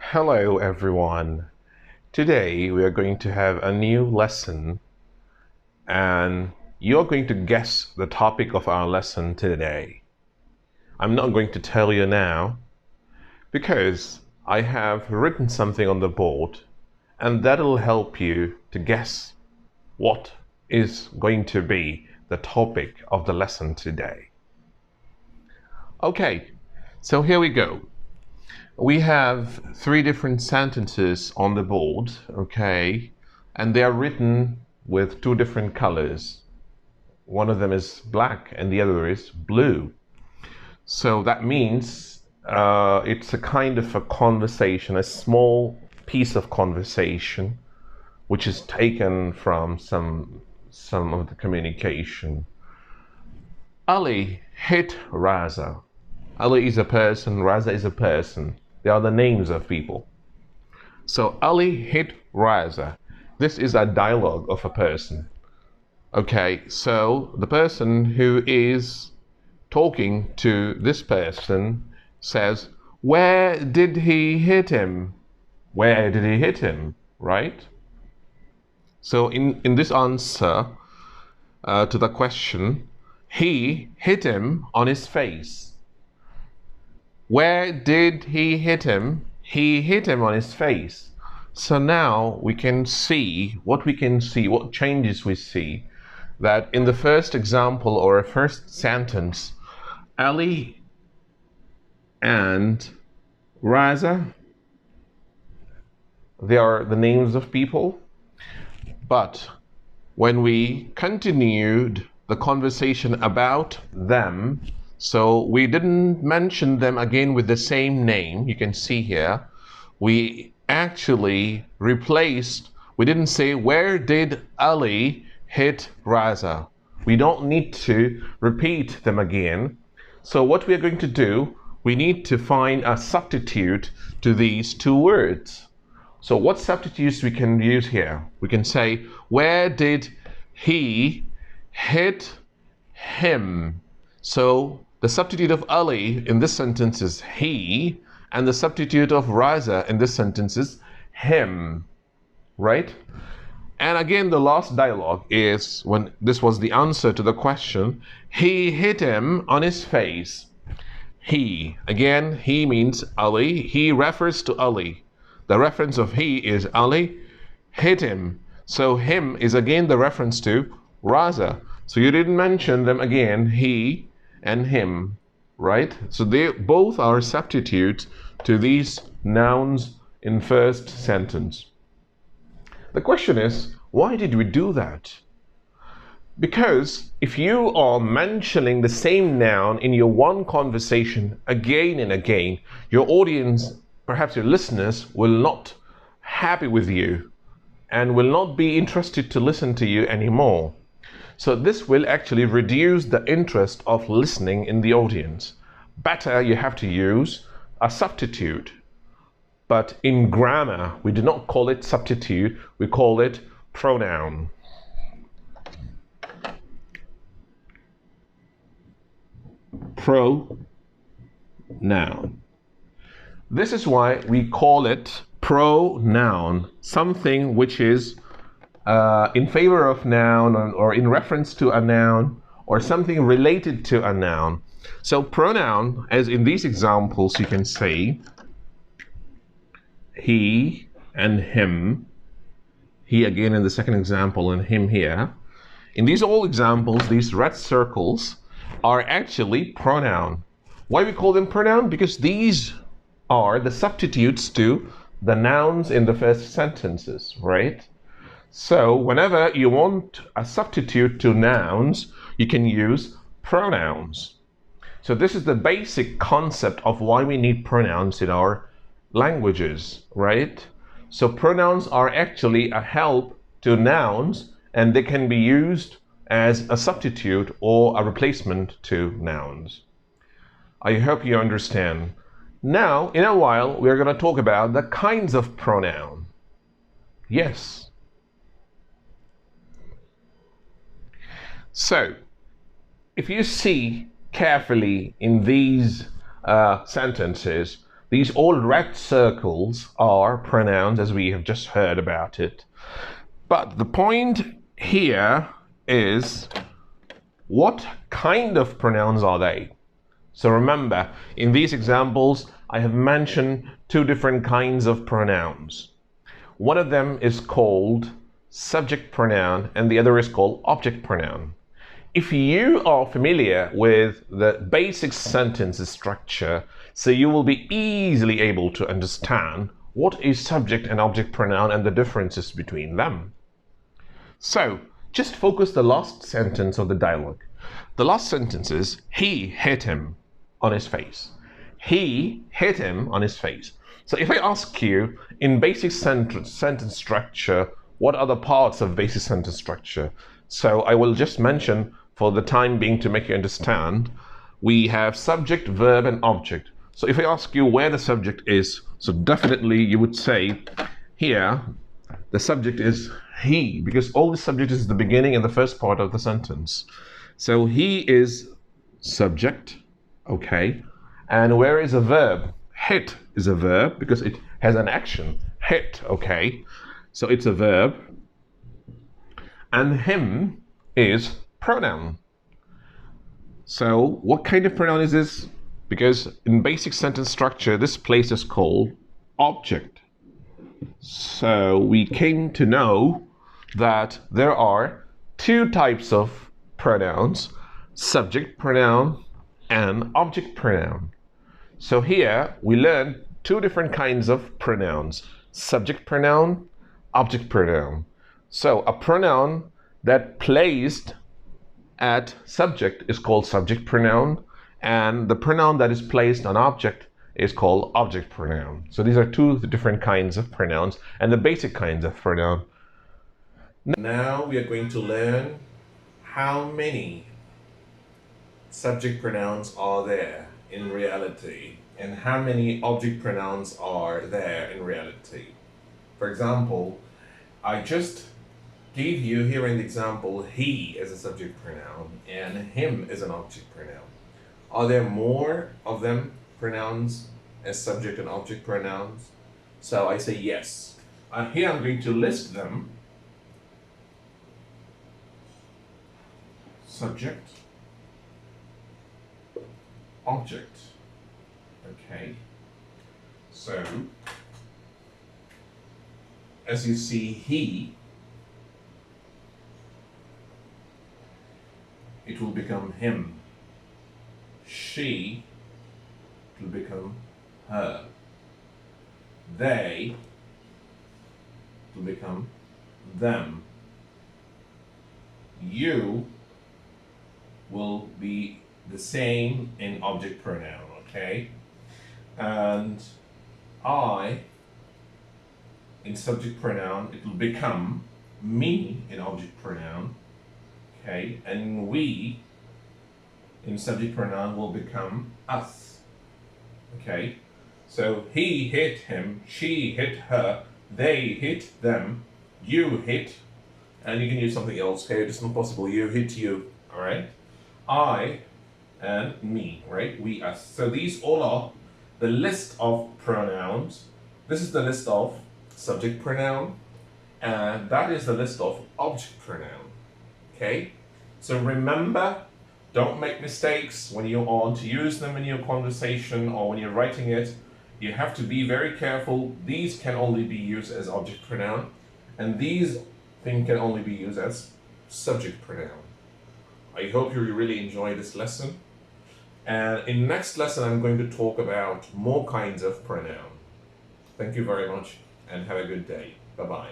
Hello everyone. Today we are going to have a new lesson and you're going to guess the topic of our lesson today. I'm not going to tell you now because I have written something on the board and that'll help you to guess what is going to be the topic of the lesson today. Okay, so here we go. We have three different sentences on the board, okay, and they are written with two different colors. One of them is black and the other is blue. So that means it's a kind of a conversation, a small piece of conversation, which is taken from some of the communication. Ali hit Raza. Ali is a person, Raza is a person. They are the names of people. So Ali hit Raza. This is a dialogue of a person. Okay, so the person who is talking to this person says, where did he hit him? Where did he hit him? Right? So in this answer to the question, he hit him on his face. Where did he hit him? He hit him on his face. So now we can see, what changes we see, that in the first example or first sentence, Ali and Raza, they are the names of people. But when we continued the conversation about them, so we didn't mention them again with the same name. You can see here, we actually replaced, we didn't say, where did Ali hit Raza? We don't need to repeat them again. So what we are going to do, we need to find a substitute to these two words. So what substitutes we can use here? We can say, where did he hit him? So the substitute of Ali in this sentence is he, and the substitute of Raza in this sentence is him, right? And again, the last dialogue is when this was the answer to the question, he hit him on his face. He, again, he means Ali. He refers to Ali. The reference of he is Ali hit him. So him is again the reference to Raza. So you didn't mention them again, he and him, right? So they both are substitutes to these nouns in first sentence. The question is, why did we do that? Because if you are mentioning the same noun in your one conversation again and again, your audience, perhaps your listeners, will not happy with you and will not be interested to listen to you anymore. So this will actually reduce the interest of listening in the audience. Better you have to use a substitute. But in grammar, we do not call it substitute, we call it pronoun. Pronoun. This is why we call it pronoun, something which is in favor of noun or in reference to a noun or something related to a noun. So pronoun, as in these examples, you can say he and him. He again in the second example and him here. In these all examples, these red circles are actually pronoun. Why we call them pronoun? Because these are the substitutes to the nouns in the first sentences, right? So whenever you want a substitute to nouns, you can use pronouns. So this is the basic concept of why we need pronouns in our languages, right? So pronouns are actually a help to nouns and they can be used as a substitute or a replacement to nouns. I hope you understand. Now, in a while, we're going to talk about the kinds of pronoun. Yes. So, if you see carefully in these sentences, These all red circles are pronouns, as we have just heard about it. But the point here is, what kind of pronouns are they? So remember, in these examples, I have mentioned two different kinds of pronouns. One of them is called subject pronoun and the other is called object pronoun. If you are familiar with the basic sentence structure, so you will be easily able to understand what is subject and object pronoun and the differences between them. So, just focus the last sentence of the dialogue. The last sentence is, he hit him on his face. He hit him on his face. So if I ask you, in basic sentence structure, what are the parts of basic sentence structure? So I will just mention, for the time being to make you understand, we have subject, verb, and object. So if I ask you where the subject is, so definitely you would say, here, the subject is he, because all the subject is the beginning and the first part of the sentence. So he is subject, okay. And where is a verb? Hit is a verb because it has an action. Hit, okay. So it's a verb. And him is pronoun. So what kind of pronoun is this? Because in basic sentence structure, this place is called object. So we came to know that there are two types of pronouns, subject pronoun and object pronoun. So here we learn two different kinds of pronouns, subject pronoun, object pronoun. So a pronoun that placed at subject is called subject pronoun, and the pronoun that is placed on object is called object pronoun. So these are two different kinds of pronouns and the basic kinds of pronoun. Now we are going to learn how many subject pronouns are there in reality and how many object pronouns are there in reality. For example, I just gave you here in the example he as a subject pronoun and him as an object pronoun. Are there more of them pronouns as subject and object pronouns? So I say yes. Here I'm going to list them. Subject, object. Okay. So as you see, he, it will become him. She, it will become her. They, it will become them. You will be the same in object pronoun, okay? And I, in subject pronoun, it will become me in object pronoun, okay? And we, in subject pronoun, will become us, okay? So he hit him, she hit her, they hit them, you hit, and you can use something else, okay? It's not possible, you hit you, all right? I and me, right? We, us. So these all are the list of pronouns. This is the list of subject pronoun, and that is the list of object pronoun, okay? So remember, don't make mistakes when you want to use them in your conversation or when you're writing it. You have to be very careful. These can only be used as object pronoun, and these things can only be used as subject pronoun. I hope you really enjoy this lesson. And in next lesson, I'm going to talk about more kinds of pronoun. Thank you very much and have a good day. Bye-bye.